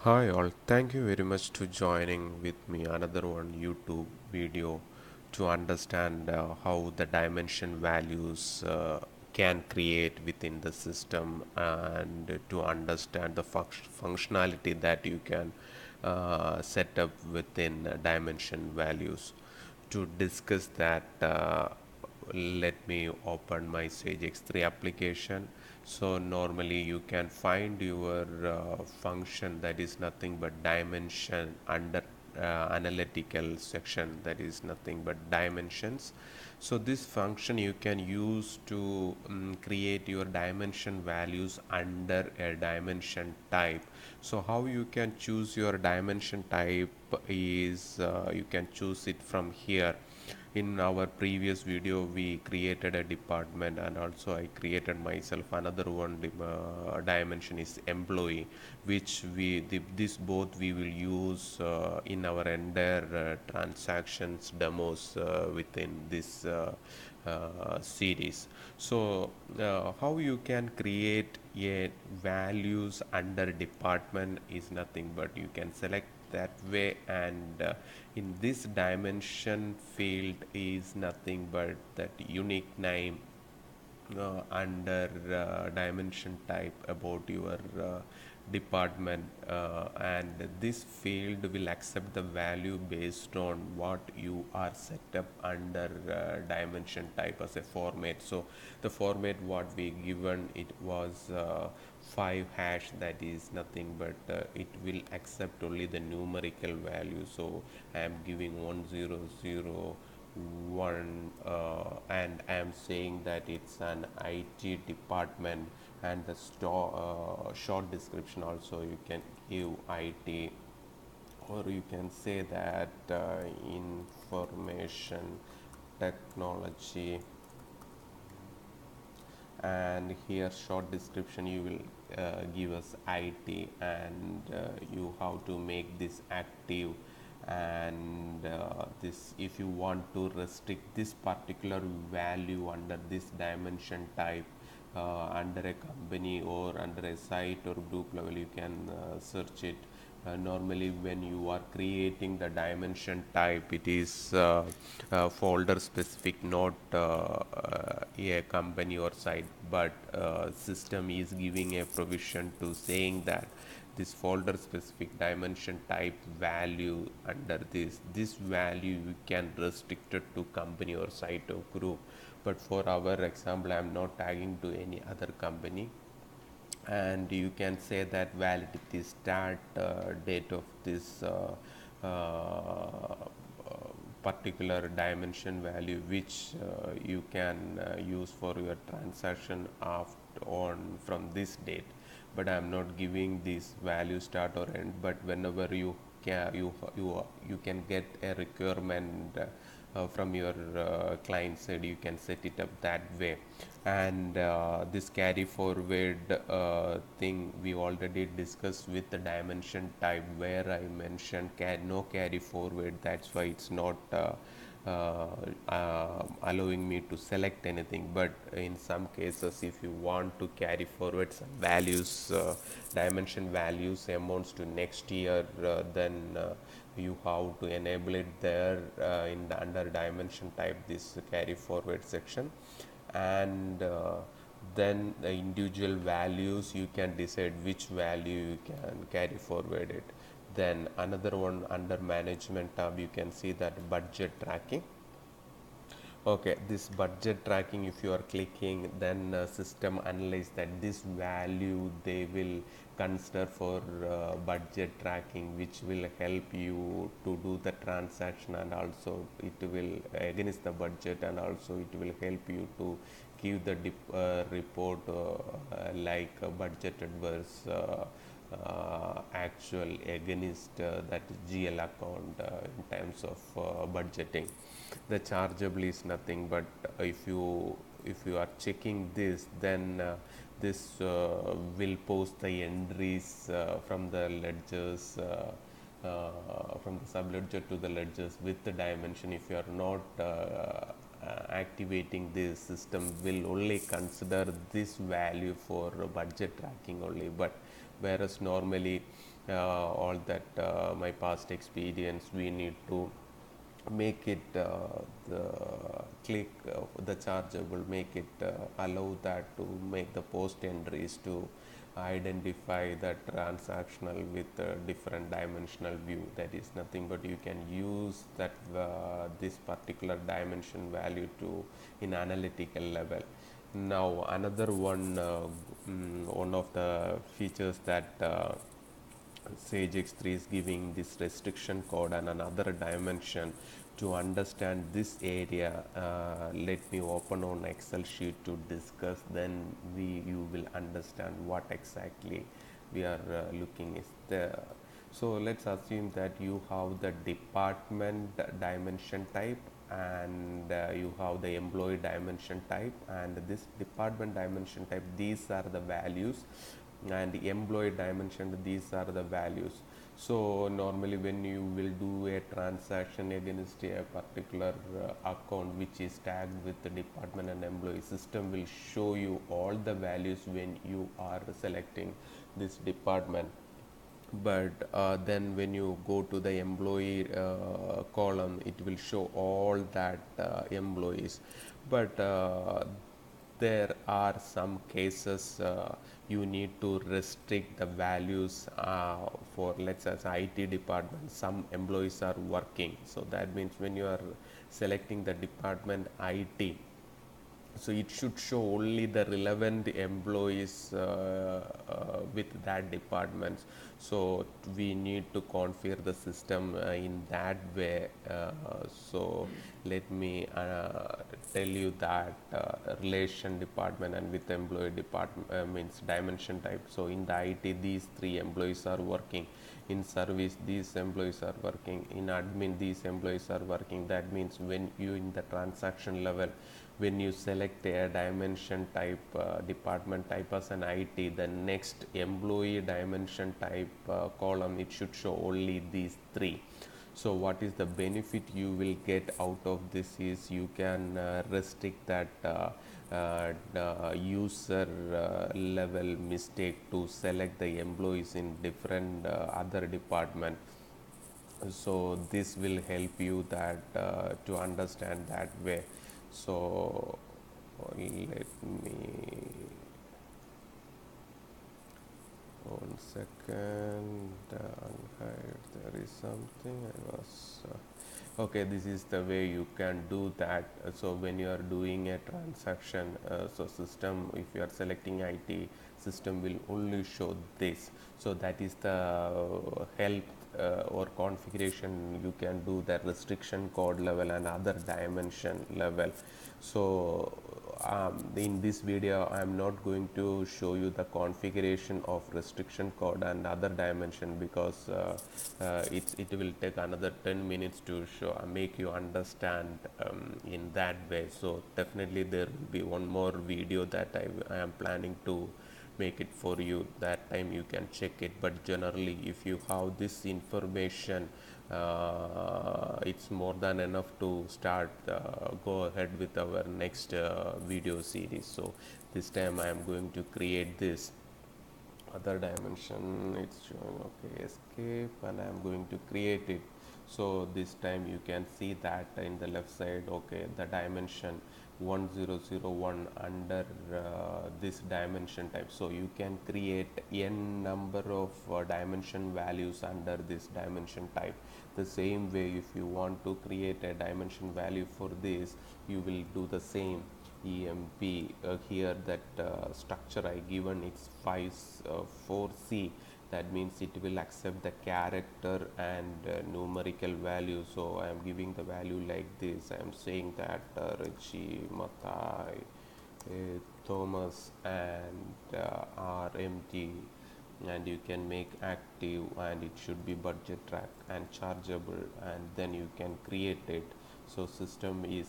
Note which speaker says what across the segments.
Speaker 1: Hi all, thank you very much to joining with me another one YouTube video to understand how the dimension values can create within the system and to understand the functionality that you can set up within dimension values. To discuss that, let me open my Sage X3 application. So normally you can find your function that is nothing but dimension under analytical section, that is nothing but dimensions. So this function you can use to create your dimension values under a dimension type. So how you can choose your dimension type is you can choose it from here. In our previous video we created a department, and also I created myself another one dimension is employee, which this both we will use in our entire transactions demos within this series. So how you can create a values under department is nothing but you can select that way, and in this dimension field is nothing but that unique name under dimension type about your department, and this field will accept the value based on what you are set up under dimension type as a format. So the format what we given, it was 5 hash, that is nothing but it will accept only the numerical value. So I am giving 1001 and I am saying that it's an IT department, and the short description also you can give IT, or you can say that information technology, and here short description you will give us IT, and you have to make this active, and this if you want to restrict this particular value under this dimension type under a company or under a site or group level, you can search it. Normally when you are creating the dimension type, it is folder specific, not a company or site, but system is giving a provision to saying that this folder specific dimension type value under this value you can restrict it to company or site or group. But for our example, I am not tagging to any other company, and you can say that validity start date of this particular dimension value, which you can use for your transaction on from this date. But I am not giving this value start or end, but whenever you can get a requirement from your client side, you can set it up that way. And this carry forward thing we already discussed with the dimension type, where I mentioned no carry forward. That's why it's not allowing me to select anything. But in some cases, if you want to carry forward some values, dimension values amounts to next year, then you have to enable it there in the under dimension type, this carry forward section. And then the individual values you can decide which value you can carry forward it. Then another one under management tab, you can see that budget tracking. Okay, this budget tracking, if you are clicking, then system analyze that this value they will consider for budget tracking, which will help you to do the transaction, and also it will against the budget, and also it will help you to give the report like budgeted versus actual against that GL account in terms of budgeting. The chargeable is nothing but if you are checking this, then this will post the entries from the ledgers from the sub ledger to the ledgers with the dimension. If you are not activating this, system will only consider this value for budget tracking only. But whereas normally all that my past experience. We need to make it the click the chargeable, make it allow that to make the post entries to identify the transactional with a different dimensional view. That is nothing but you can use that this particular dimension value to in analytical level. Now another one of the features that Sage X3 is giving this restriction code and another dimension. To understand this area, let me open on Excel sheet to discuss, then you will understand what exactly we are looking is there. So let's assume that you have the department dimension type and you have the employee dimension type, and this department dimension type, these are the values, and the employee dimension, these are the values. So normally when you will do a transaction against a particular account which is tagged with the department and employee, system will show you all the values when you are selecting this department. But then when you go to the employee column, it will show all that employees. But there are some cases you need to restrict the values for, let's say, IT department. Some employees are working, so that means when you are selecting the department IT, so it should show only the relevant employees with that departments. So we need to configure the system in that way. So let me tell you that relation department and with employee department means dimension type. So in the IT, these three employees are working. In service, these employees are working. In admin, these employees are working. That means when you in the transaction level, when you select a dimension type department type as an IT, the next employee dimension type column, it should show only these three. So what is the benefit you will get out of this is you can restrict that user level mistake to select the employees in different other department. So this will help you that to understand that way. So let me, one second, unhide, there is something I was okay, this is the way you can do that. So when you are doing a transaction, so system, if you are selecting IT, system will only show this. So that is the help or configuration you can do, the restriction code level and other dimension level. So in this video I am not going to show you the configuration of restriction code and other dimension, because it will take another 10 minutes to show make you understand in that way. So definitely there will be one more video that I am planning to make it for you. That time you can check it. But generally, if you have this information, it's more than enough to start go ahead with our next video series. So this time I am going to create this other dimension. It's showing okay, escape, and I am going to create it. So this time you can see that in the left side, okay, the dimension 1001 under this dimension type. So you can create n number of dimension values under this dimension type. The same way, if you want to create a dimension value for this, you will do the same. EMP here, that structure I given, it's 4C. That means it will accept the character and numerical value. So I am giving the value like this. I am saying that Richie, Mathai, Thomas and RMT, and you can make active, and it should be budget track and chargeable, and then you can create it. So system is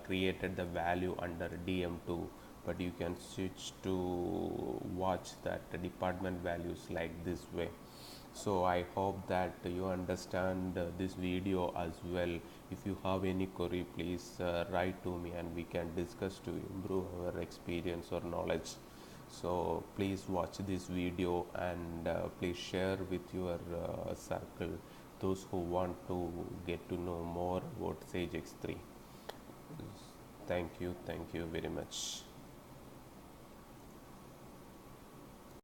Speaker 1: created the value under DM2, but you can switch to watch that department values like this way. So I hope that you understand this video as well. If you have any query, please write to me and we can discuss to improve our experience or knowledge. So please watch this video and please share with your circle those who want to get to know more about Sage X3. Thank you very much.